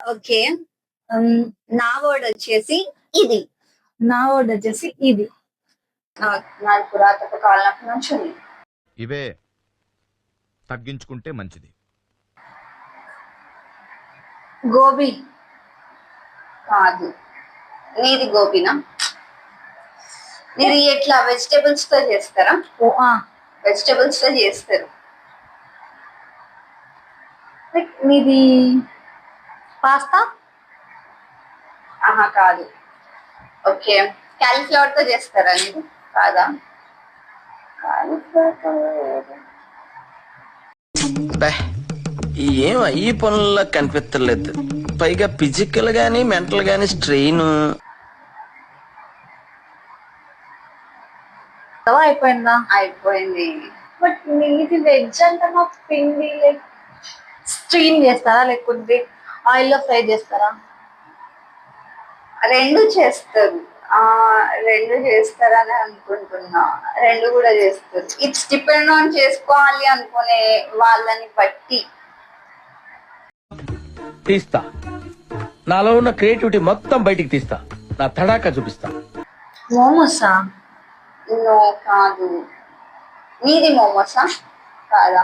Okay. నా word వచ్చేసి ఇది. నా వర్డ్ వచ్చేసి ఇది. నాది పురాతన కాలం నుంచి ఉంది. ఇవే తగ్గించుకుంటే మంచిది. గోబీ. కాదు. నీది గోబీనా? నీది ఎట్లా వెజిటేబుల్స్ తో చేస్తారా? వెజిటేబుల్స్ తో చేస్తారు. మీది పాస్తా. ఆహా కాదు. ఓకే. క్యాలీఫ్లవర్ తో చేస్తారా మీరు? కాదా? ఏం ఈ పనుల్లో కనిపించలేదు. పైగా ఫిజికల్ గానీ మెంటల్ గానీ స్ట్రెయిన్. అయిపోయిందా? అయిపోయింది. బట్ మీది వెజ్ అంటే మా పిండి లైక్ స్ట్రీమ్ చేస్తారా లేకుంటే ఆయిల్ లో ఫ్రై చేస్తారా? రెండు చేస్తారు. రెండు చేస్తారని అనుకుంటున్నా. రెండు కూడా చేస్తారు. ఇట్స్ డిపెండ్ ఆన్ చేసుకోవాలి అనుకునే వాళ్ళని బట్టి. తీస్తా. నాలో ఉన్న క్రియేటివిటీ మొత్తం బయటికి తీస్తా. నా తడాకా చూపిస్తా. మోమోసా? నో కాదు. మీది మోమోసా? కాదా?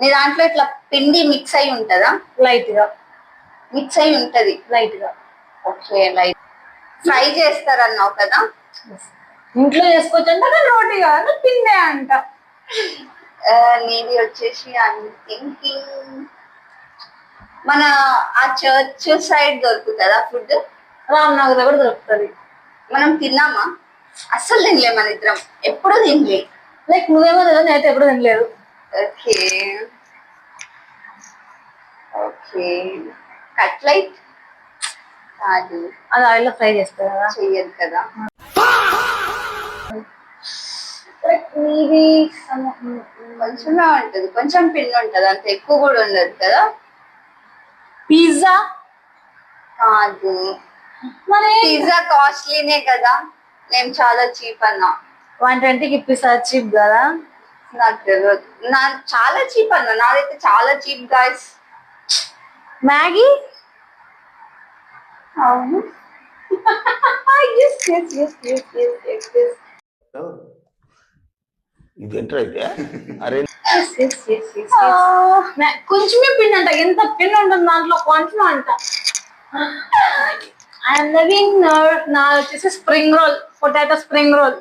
నీ దాంట్లో ఇట్లా పిండి మిక్స్ అయి ఉంటదా? లైట్ గా మిక్స్ అయి ఉంటది. లైట్ గా. ఓకే. లైట్ ఫ్రై చేస్తారన్నావు కదా? ఇంట్లో చేసుకోవచ్చు అంటే రోటీ కాదు పిండే అంట. నీది వచ్చేసి థింకింగ్ మన ఆ చర్చ్ సైడ్ దొరుకుతుందా ఫుడ్? రామ్నగర్ కూడా దొరుకుతుంది. మనం తిన్నామా? అస్సలు తినలే మన ఇద్దరం. ఎప్పుడు తినలే. లైక్ నువ్వేమో తెలియదు, నేనైతే ఎప్పుడు తినలేదు. ఓకే. ఓకే. కట్లైట్? కాదు. అది ఆయిల్ లో ఫ్రై చేస్తారు కదా. చెయ్యదు కదా. మీది కొంచెమే ఉంటది. కొంచెం పిండి ఉంటది, అంత ఎక్కువ కూడా ఉండదు కదా. పిజ్జా? కాదు. మరి పిజ్జా కాస్ట్లీనే కదా. నేను చాలా చీప్ అన్నా. 120కి పిజ్జా చీప్ కదా? నాకు తెలియదు. నా చాలా చీప్ అన్నా. నాదైతే చాలా చీప్ గాయస్. మ్యాగీ? అవును. ఇదేంట్రా అయితే? అరే కొంచెమే పిండి అంట. ఎంత పిండి ఉంటుంది దాంట్లో? కొంచెం అంట. I'm loving. నా వచ్చేసి spring roll, potato spring roll.